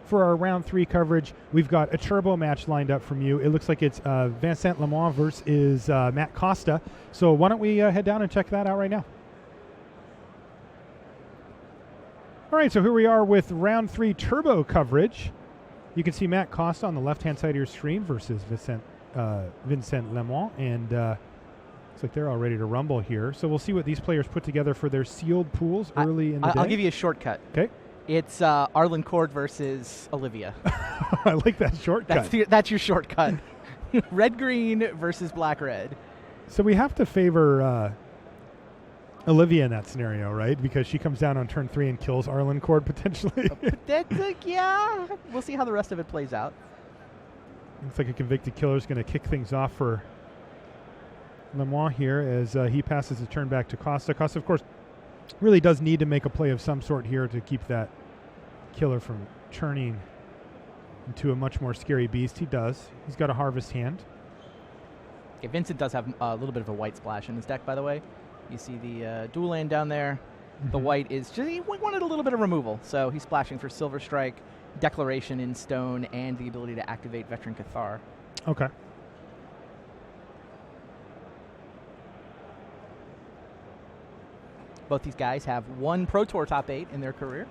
for our round 3 coverage, we've got a turbo match lined up from you. It looks like it's Vincent Lemoine versus Matt Costa. So why don't we head down and check that out right now? All right, so here we are with round 3 turbo coverage. You can see Matt Costa on the left-hand side of your screen versus Vincent Lemoine, and looks like they're all ready to rumble here. So we'll see what these players put together for their sealed pools early in the day. I'll give you a shortcut. Okay. It's Arlen Cord versus Olivia. I like that shortcut. That's your shortcut. Red-green versus black-red. So we have to favor Olivia in that scenario, right? Because she comes down on turn 3 and kills Arlen Cord potentially. Yeah. We'll see how the rest of it plays out. Looks like a convicted killer is going to kick things off for Lemoine here as he passes the turn back to Costa. Costa, of course, really does need to make a play of some sort here to keep that killer from turning into a much more scary beast. He does. He's got a harvest hand. Okay, Vincent does have a little bit of a white splash in his deck, by the way. You see the dual land down there. Mm-hmm. The white is just, he wanted a little bit of removal, so he's splashing for Silver Strike, Declaration in stone, and the ability to activate Veteran Cathar. Okay. Both these guys have one Pro Tour top 8 in their career.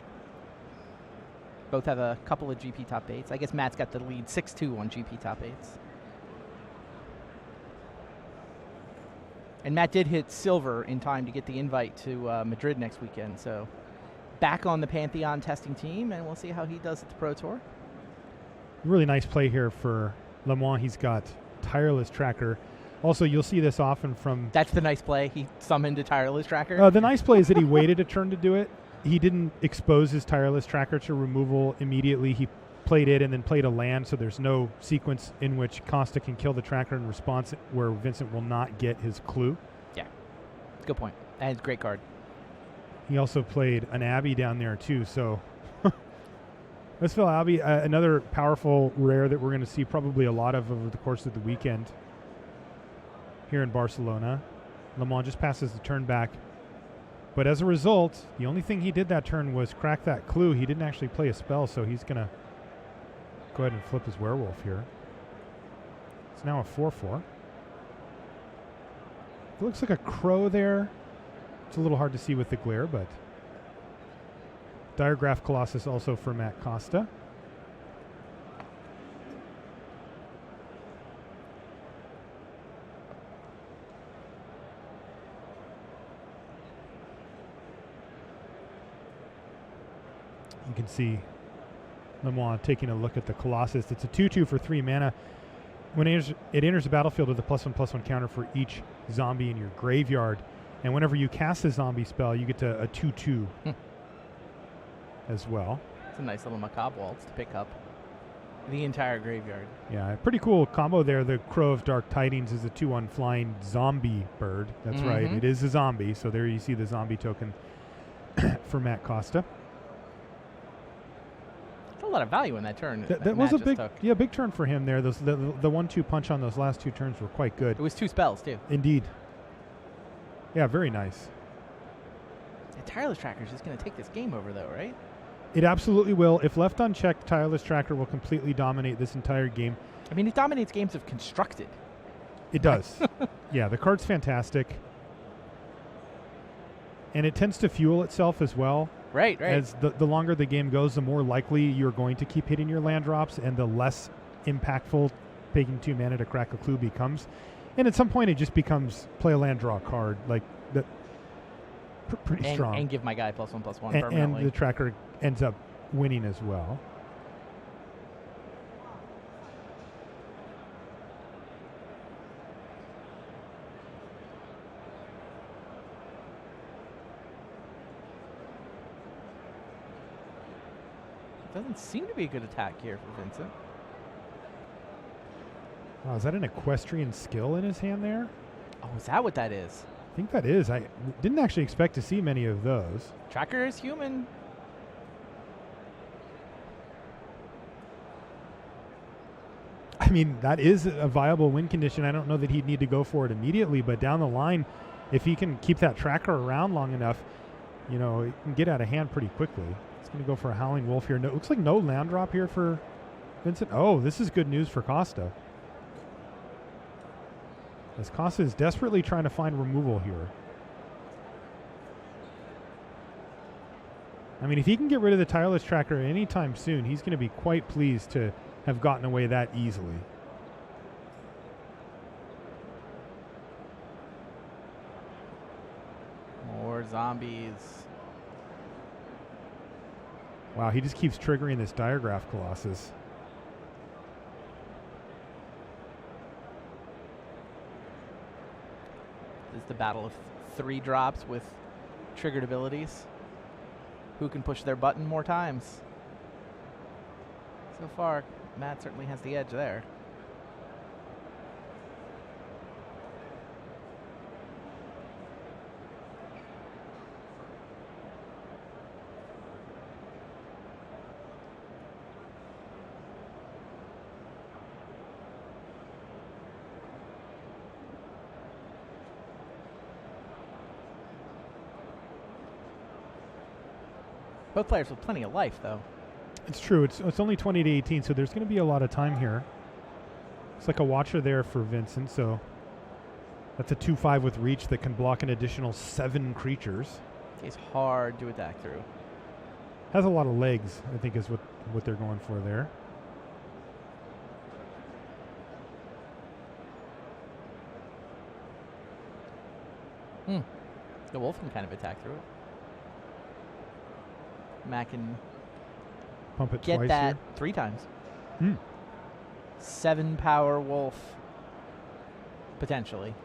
Both have a couple of GP top 8s. I guess Matt's got the lead 6-2 on GP top 8s. And Matt did hit silver in time to get the invite to Madrid next weekend. So back on the Pantheon testing team, and we'll see how he does at the Pro Tour. Really nice play here for Lemoine. He's got Tireless Tracker. Also, you'll see this often from... That's the nice play. He summoned a Tireless Tracker. The nice play is that he waited a turn to do it. He didn't expose his Tireless Tracker to removal immediately. He played it and then played a land, so there's no sequence in which Costa can kill the tracker in response where Vincent will not get his clue. Yeah, good point. And it's a great card. He also played an Abbey down there too, so Westphal Abbey, another powerful rare that we're going to see probably a lot of over the course of the weekend here in Barcelona. Lemoine just passes the turn back. But as a result, the only thing he did that turn was crack that clue. He didn't actually play a spell, so he's going to go ahead and flip his werewolf here. It's now a 4-4. It looks like a crow there. It's a little hard to see with the glare, but Diregraph Colossus also for Matt Costa. You can see Lemoine taking a look at the Colossus. It's a 2/2 for 3 mana. When it enters the battlefield with a +1/+1 counter for each zombie in your graveyard. And whenever you cast a zombie spell, you get to a 2/2 as well. It's a nice little macabre waltz to pick up the entire graveyard. Yeah, pretty cool combo there. The Crow of Dark Tidings is a 2/1 flying zombie bird. That's right. It is a zombie. So there you see the zombie token for Matt Costa. A lot of value in that turn. That was a big turn for him there. The 1/2 punch on those last 2 turns were quite good. It was 2 spells too. Indeed. Yeah, very nice. The Tireless Tracker is just going to take this game over, though, right? It absolutely will. If left unchecked, Tireless Tracker will completely dominate this entire game. I mean, it dominates games of Constructed. It does. Yeah, the card's fantastic. And it tends to fuel itself as well. Right. As the longer the game goes, the more likely you're going to keep hitting your land drops, and the less impactful taking 2 mana to crack a clue becomes. And at some point, it just becomes play a land, draw a card. Like, that, pretty strong. And give my guy +1/+1 permanently. And the tracker ends up winning as well. Doesn't seem to be a good attack here for Vincent. Wow, is that an equestrian skill in his hand there? Oh, is that what that is? I think that is. I didn't actually expect to see many of those. Tracker is human. I mean, that is a viable win condition. I don't know that he'd need to go for it immediately, but down the line, if he can keep that tracker around long enough, you know, it can get out of hand pretty quickly. He's going to go for a Howling Wolf here. No, looks like no land drop here for Vincent. Oh, this is good news for Costa. As Costa is desperately trying to find removal here. I mean, if he can get rid of the tireless tracker anytime soon, he's going to be quite pleased to have gotten away that easily. More zombies. Wow, he just keeps triggering this Diagraph Colossus. This is the battle of 3 drops with triggered abilities. Who can push their button more times? So far, Matt certainly has the edge there. Both players with plenty of life, though. It's true. It's only 20 to 18, so there's going to be a lot of time here. It's like a Watcher there for Vincent, so that's a 2/5 with reach that can block an additional 7 creatures. It's hard to attack through. Has a lot of legs, I think, is what they're going for there. The wolf can kind of attack through it. Matt can Pump it get twice that here. 3 times. 7 power wolf, potentially.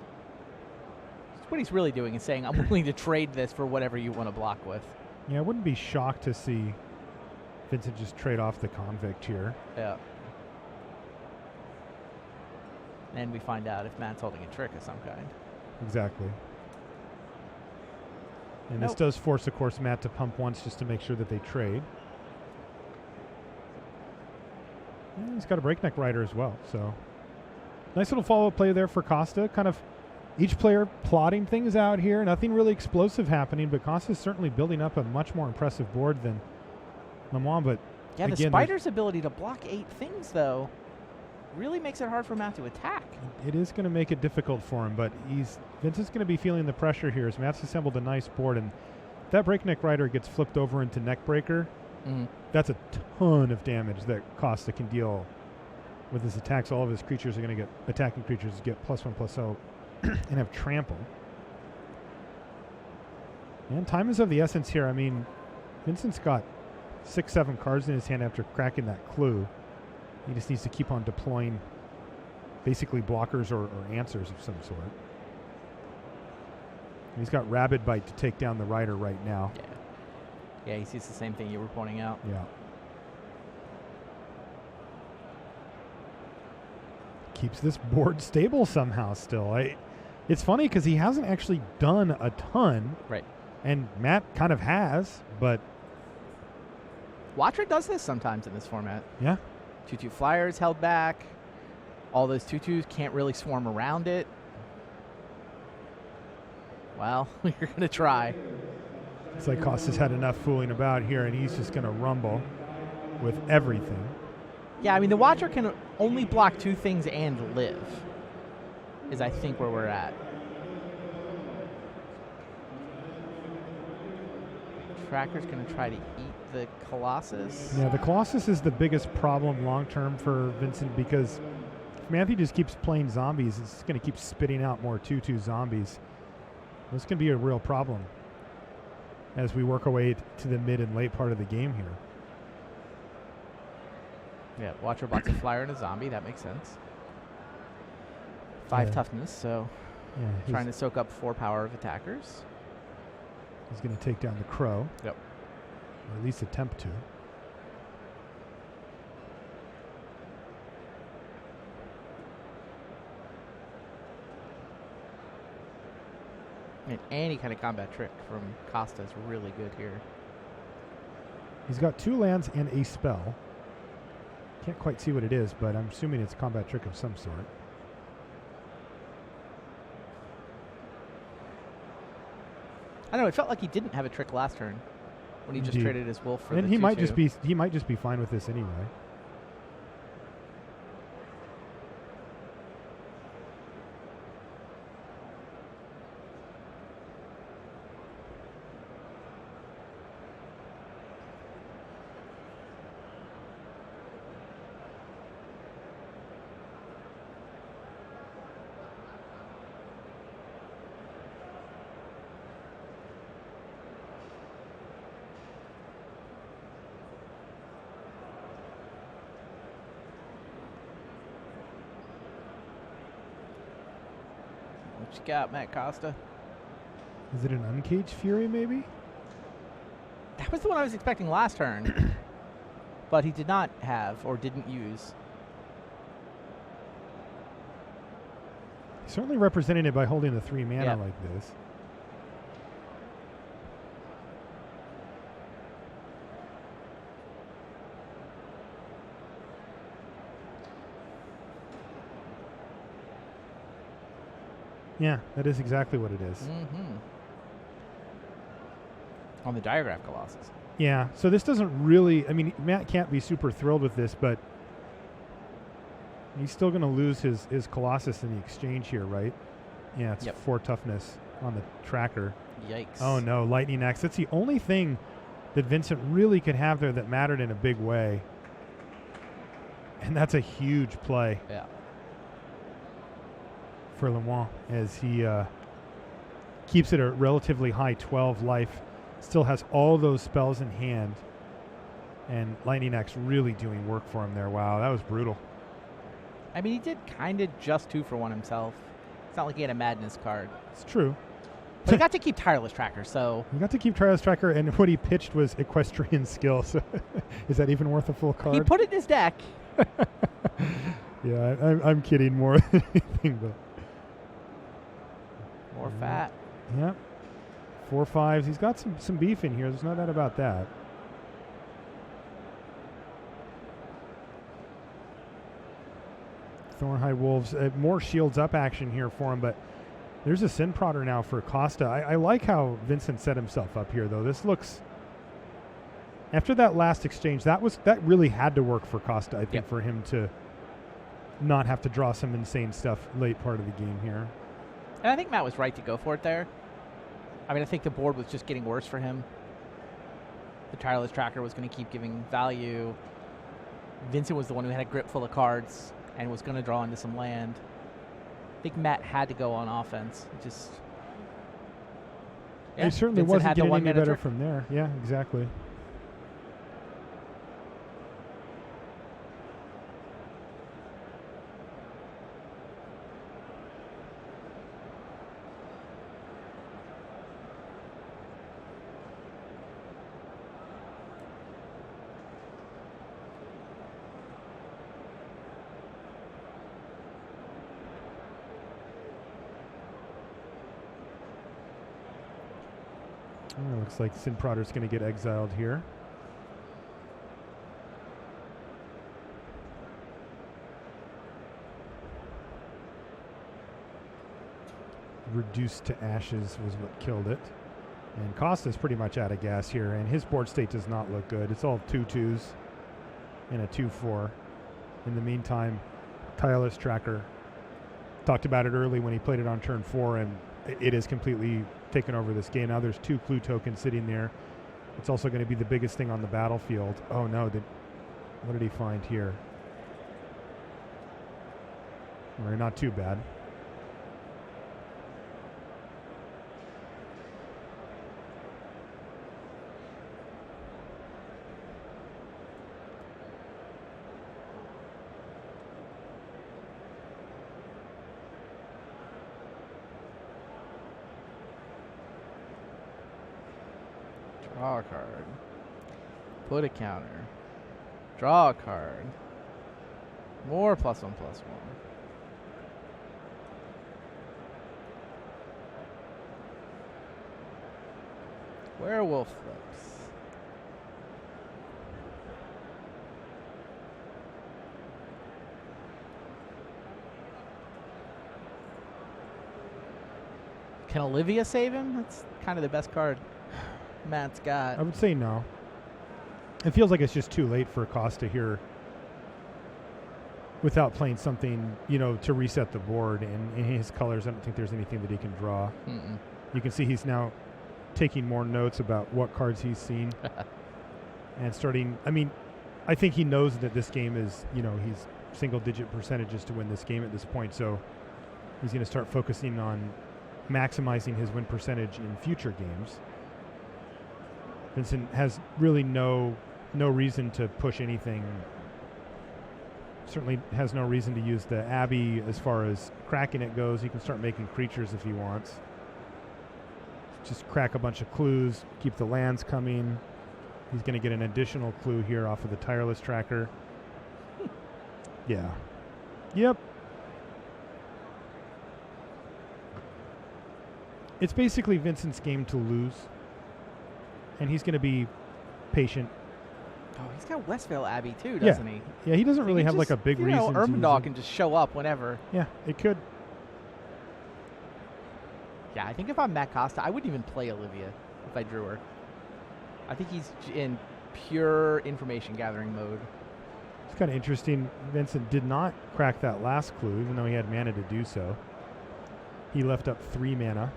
So what he's really doing is saying, I'm willing to trade this for whatever you want to block with. Yeah, I wouldn't be shocked to see Vincent just trade off the Convict here. Yeah. And we find out if Matt's holding a trick of some kind. Exactly. And this does force, of course, Matt to pump once just to make sure that they trade. And he's got a Breakneck Rider as well, so nice little follow-up play there for Costa. Kind of each player plotting things out here. Nothing really explosive happening, but Costa's certainly building up a much more impressive board than Lemoine. But yeah, again, the Spider's ability to block 8 things, though, really makes it hard for Matt to attack. It is going to make it difficult for him, but Vincent's going to be feeling the pressure here as Matt's assembled a nice board, and that Breakneck Rider gets flipped over into Neckbreaker. That's a ton of damage that Costa can deal with his attacks. All of his creatures are going to get, attacking creatures get +1/+0 and have trample. And time is of the essence here. I mean, Vincent's got 6-7 cards in his hand after cracking that clue. He just needs to keep on deploying basically blockers or answers of some sort. He's got Rabid Bite to take down the Rider right now. Yeah, he sees the same thing you were pointing out. Yeah. Keeps this board stable somehow still. It's funny because he hasn't actually done a ton. Right. And Matt kind of has, but... Watcher does this sometimes in this format. Yeah. 2/2 flyers held back. All those 2/2s can't really swarm around it. Well, we're going to try. It's like Costa's had enough fooling about here, and he's just going to rumble with everything. Yeah, I mean, the Watcher can only block 2 things and live, is I think where we're at. Tracker's going to try to eat the Colossus. Yeah, the Colossus is the biggest problem long-term for Vincent because if Matthew just keeps playing zombies, it's going to keep spitting out more 2/2 zombies. This can be a real problem as we work our way to the mid and late part of the game here. Yeah, Watcher blocks a flyer and a zombie. That makes sense. 5 toughness, so trying to soak up 4 power of attackers. He's going to take down the Crow. Yep. Or at least attempt to. And any kind of combat trick from Costa is really good here. He's got 2 lands and a spell. Can't quite see what it is, but I'm assuming it's a combat trick of some sort. I don't know, it felt like he didn't have a trick last turn. when he just Indeed. traded his wolf for And the he 2/2. might just be fine with this anyway. What you got, Matt Costa? Is it an uncaged Fury, maybe? That was the one I was expecting last turn, but he did not have or didn't use. Certainly representing it by holding the 3 mana Yeah. like this. Yeah, that is exactly what it is. Mm-hmm. On the Diagraph Colossus. Yeah, so this doesn't really, I mean, Matt can't be super thrilled with this, but he's still going to lose his Colossus in the exchange here, right? Yeah, it's Yep. 4 toughness on the tracker. Yikes. Oh no, Lightning Axe. That's the only thing that Vincent really could have there that mattered in a big way. And that's a huge play Yeah. for Lemoine as he keeps it a relatively high 12 life. Still has all those spells in hand. And Lightning Axe really doing work for him there. Wow, that was brutal. I mean, he did kind of just 2 for 1 himself. It's not like he had a Madness card. It's true. But he got to keep Tireless Tracker, so... You got to keep Trials Tracker, and what he pitched was Equestrian Skill. So is that even worth a full card? He put it in his deck. Yeah, I'm kidding more than anything, but... More fat. Yep. 4 5s. He's got some beef in here. There's no doubt about that. Thornhide Wolves. More shields up action here for him, but there's a Sin Prodder now for Costa. I like how Vincent set himself up here, though. This looks... After that last exchange, that really had to work for Costa, I think, Yep. for him to not have to draw some insane stuff late part of the game here. And I think Matt was right to go for it there. I mean, I think the board was just getting worse for him. The Tireless Tracker was going to keep giving value. Vincent was the one who had a grip full of cards and was going to draw into some land. I think Matt had to go on offense. Just... Yeah, It certainly Vincent wasn't had the getting any 1 mana better trick. from there. Yeah, exactly. Oh, looks like Sin Prodder's going to get exiled here. Reduced to ashes was what killed it. And Costa's pretty much out of gas here, and his board state does not look good. It's all 2/2s and a 2/4. In the meantime, Tireless Tracker talked about it early when he played it on turn 4, and it is completely taken over this game. Now there's 2 clue tokens sitting there. It's also going to be the biggest thing on the battlefield. Oh no, what did he find here? Well, not too bad. Draw a card. Put a counter. Draw a card. More +1/+1. Werewolf flips. Can Olivia save him? That's kind of the best card. Matt's got? I would say no. It feels like it's just too late for Costa here without playing something, to reset the board. And in his colors, I don't think there's anything that he can draw. Mm-mm. You can see he's now taking more notes about what cards he's seen and starting. I think he knows that this game is, he's single-digit percentages to win this game at this point. So he's going to start focusing on maximizing his win percentage in future games. Vincent has really no reason to push anything. Certainly has no reason to use the Abbey as far as cracking it goes. He can start making creatures if he wants. Just crack a bunch of clues, keep the lands coming. He's going to get an additional clue here off of the Tireless Tracker. Yeah. Yep. It's basically Vincent's game to lose. And he's going to be patient. Oh, he's got Westvale Abbey too, doesn't he? Yeah, he doesn't really have like a big reason. Ermendahl can just show up whenever. Yeah, it could. Yeah, I think if I'm Matt Costa, I wouldn't even play Olivia if I drew her. I think he's in pure information gathering mode. It's kind of interesting. Vincent did not crack that last clue, even though he had mana to do so. He left up 3 mana.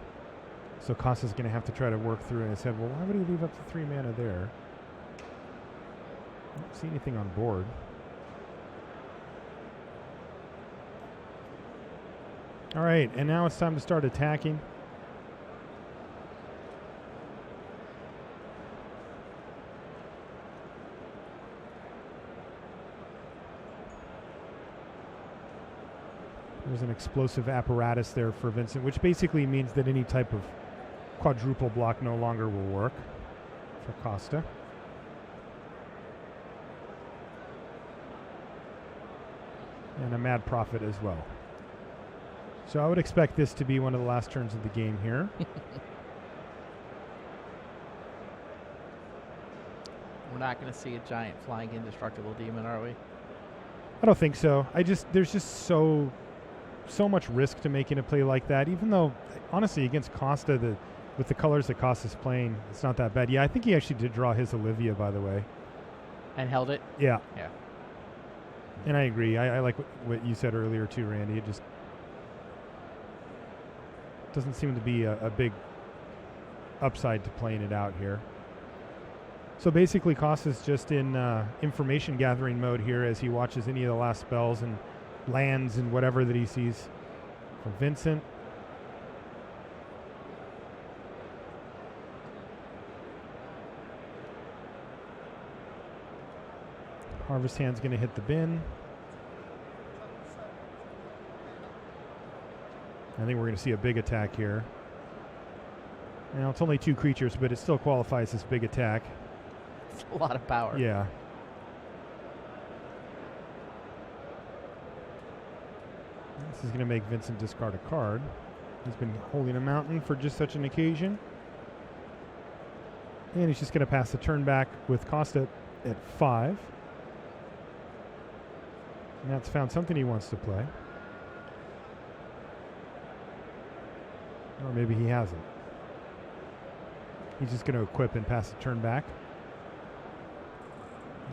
So Costa's going to have to try to work through in his head, well, why would he leave up the 3 mana there? I don't see anything on board. All right, and now it's time to start attacking. There's an explosive apparatus there for Vincent, which basically means that any type of quadruple block no longer will work for Costa. And a Mad Prophet as well. So I would expect this to be one of the last turns of the game here. We're not going to see a giant flying indestructible demon, are we? I don't think so. There's just so much risk to making a play like that, even though, honestly, against Costa, with the colors that Costa's playing, it's not that bad. Yeah, I think he actually did draw his Olivia, by the way. And held it? Yeah. Yeah. And I agree. I like what you said earlier, too, Randy. It just doesn't seem to be a big upside to playing it out here. So basically, Costa's just in information gathering mode here as he watches any of the last spells and lands and whatever that he sees from Vincent. Harvest Hand's going to hit the bin. I think we're going to see a big attack here. Now, it's only 2 creatures, but it still qualifies as big attack. It's a lot of power. Yeah. This is going to make Vincent discard a card. He's been holding a mountain for just such an occasion. And he's just going to pass the turn back with Costa at 5. Matt's found something he wants to play. Or maybe he hasn't. He's just going to equip and pass the turn back.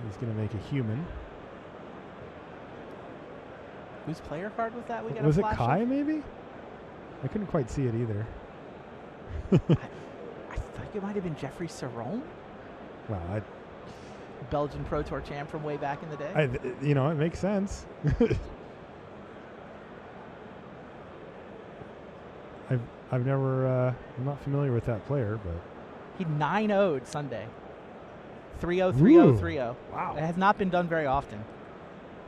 He's going to make a human. Whose player card was that? Was it Kai, maybe? I couldn't quite see it either. I think it might have been Jeffrey Saron. Well, Belgian Pro Tour champ from way back in the day. It makes sense. I'm not familiar with that player, but he 9-0'd Sunday. 3-0, 3-0, 3-0. Wow. It has not been done very often.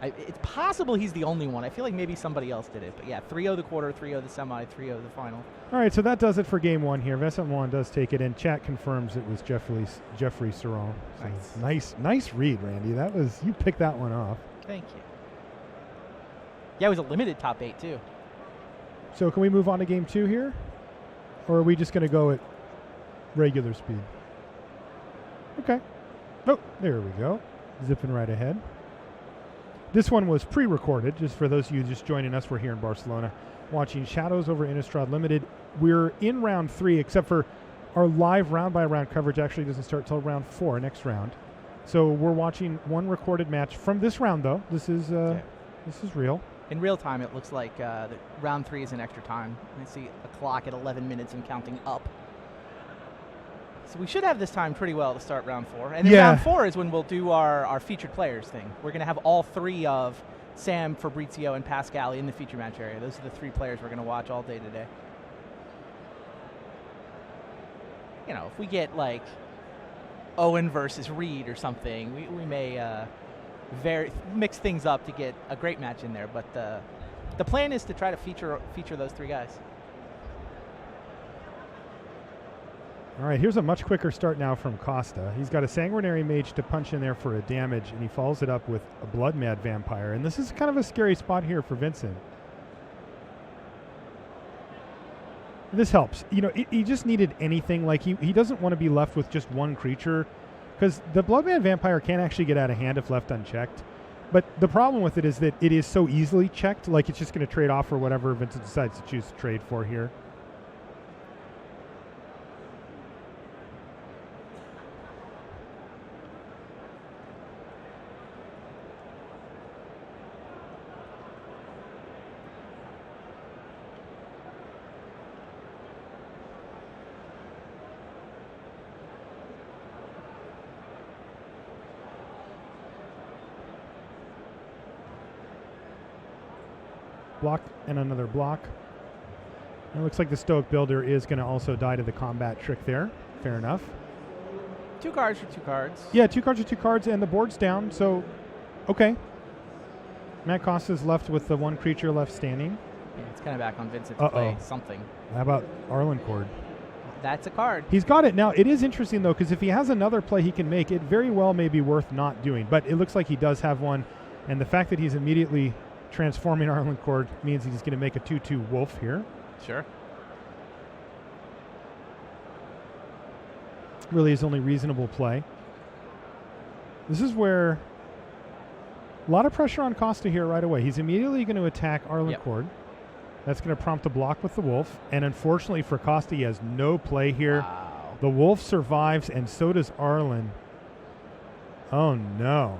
It's possible he's the only one. I feel like maybe somebody else did it. But yeah, 3-0 the quarter, 3-0 the semi, 3-0 the final. All right, so that does it for game 1 here. Vincent Juan does take it, and chat confirms it was Jeffrey Saron. So nice read, Randy. You picked that one off. Thank you. Yeah, it was a limited top 8 too. So can we move on to game 2 here? Or are we just going to go at regular speed? Okay. Oh, there we go. Zipping right ahead. This one was pre-recorded, just for those of you just joining us. We're here in Barcelona watching Shadows over Innistrad Limited. We're in round 3, except for our live round-by-round coverage actually doesn't start till round 4, next round. So we're watching one recorded match from this round, though. This is real. In real time, it looks like the round 3 is in extra time. I see a clock at 11 minutes and counting up. So we should have this time pretty well to start round 4. And then round 4 is when we'll do our featured players thing. We're going to have all 3 of Sam, Fabrizio, and Pascal in the feature match area. Those are the 3 players we're going to watch all day today. You know, if we get like Owen versus Reed or something, we may mix things up to get a great match in there. But the plan is to try to feature those 3 guys. All right, here's a much quicker start now from Costa. He's got a Sanguinary Mage to punch in there for a damage, and he follows it up with a Blood Mad Vampire. And this is kind of a scary spot here for Vincent. This helps. You know, he just needed anything. Like, he doesn't want to be left with just one creature, because the Blood Mad Vampire can actually get out of hand if left unchecked. But the problem with it is that it is so easily checked, like it's just going to trade off for whatever Vincent decides to choose to trade for here. Block and another block. And it looks like the Stoic Builder is going to also die to the combat trick there. Fair enough. 2 cards for 2 cards. Yeah, 2 cards for 2 cards, and the board's down, so okay. Matt Costa's left with the 1 creature left standing. Yeah, it's kind of back on Vincent to play something. How about Arlencord? That's a card. He's got it. Now, it is interesting, though, because if he has another play he can make, it very well may be worth not doing. But it looks like he does have one, and the fact that he's immediately transforming Arlencord means he's going to make a 2/2 wolf here. Sure. Really his only reasonable play. This is where a lot of pressure on Costa here right away. He's immediately going to attack Arlencord. Yep. That's going to prompt a block with the wolf. And unfortunately for Costa, he has no play here. Wow. The wolf survives, and so does Arlen. Oh, no.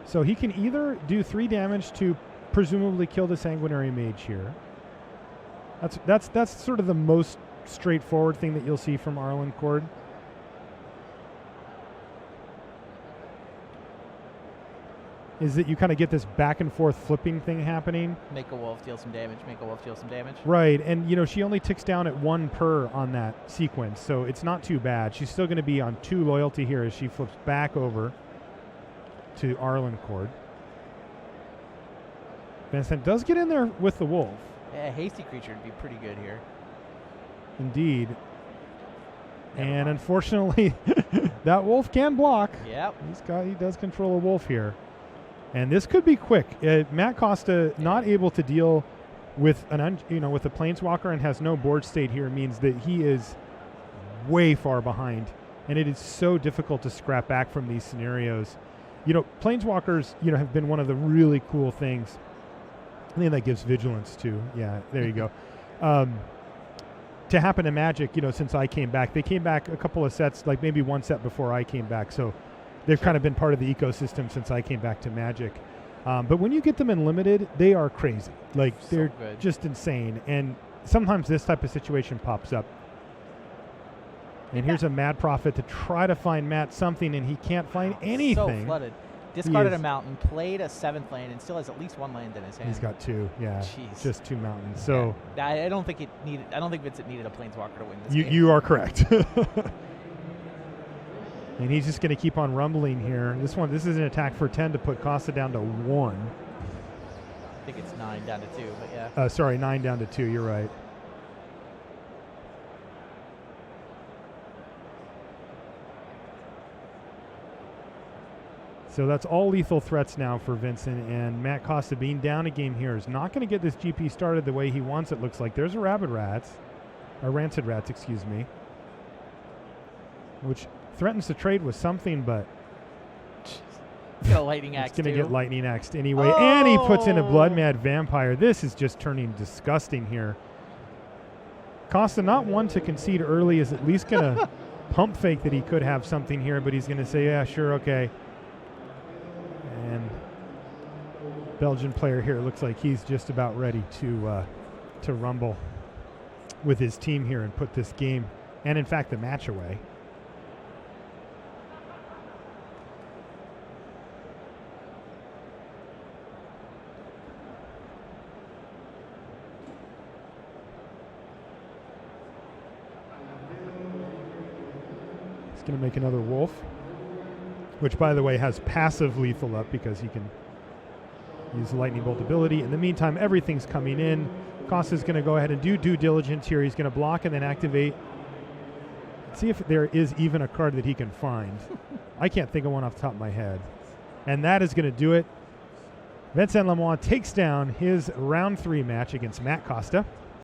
So he can either do 3 damage to presumably kill the Sanguinary Mage here. That's sort of the most straightforward thing that you'll see from Arlencord. Is that you kind of get this back and forth flipping thing happening. Make a wolf deal some damage, make a wolf deal some damage. Right, and you know, she only ticks down at 1 per on that sequence, so it's not too bad. She's still going to be on 2 loyalty here as she flips back over to Arlencord. Vincent does get in there with the wolf. Yeah, hasty creature would be pretty good here. Indeed. And unfortunately, that wolf can block. Yep. He does control a wolf here. And this could be quick. Matt Costa not able to deal with with a planeswalker and has no board state here means that he is way far behind. And it is so difficult to scrap back from these scenarios. You know, planeswalkers, have been one of the really cool things. I think that gives vigilance too. Yeah, there you go. To happen to Magic, since I came back. They came back a couple of sets, like maybe 1 set before I came back. So they've kind of been part of the ecosystem since I came back to Magic. But when you get them in limited, they are crazy. Like, they're just insane. And sometimes this type of situation pops up. And here's a Mad Prophet to try to find Matt something, and he can't find anything. So flooded. Discarded a mountain, played a 7th land, and still has at least 1 land in his hand. He's got 2, yeah. Jeez. Just 2 mountains. So yeah. I don't think Vincent needed a planeswalker to win this game. You are correct. And he's just going to keep on rumbling here. This is an attack for 10 to put Costa down to 1. I think it's 9 down to 2, but yeah. Sorry, 9 down to 2. You're right. So that's all lethal threats now for Vincent, and Matt Costa being down a game here is not going to get this GP started the way he wants, it looks like. There's a Rancid Rats, excuse me, which threatens to trade with something, but He's got a lightning axe, it's going to too. get lightning axed anyway, and he puts in a Blood Mad Vampire. This is just turning disgusting here. Costa, not one to concede early, is at least going to pump fake that he could have something here, but he's going to say, yeah, sure, okay. And Belgian player here looks like he's just about ready to rumble with his team here and put this game, and in fact the match, away. He's going to make another wolf, which, by the way, has passive lethal up because he can use lightning bolt ability. In the meantime, everything's coming in. Costa's going to go ahead and do due diligence here. He's going to block and then activate. See if there is even a card that he can find. I can't think of one off the top of my head. And that is going to do it. Vincent Lemoine takes down his round 3 match against Matt Costa.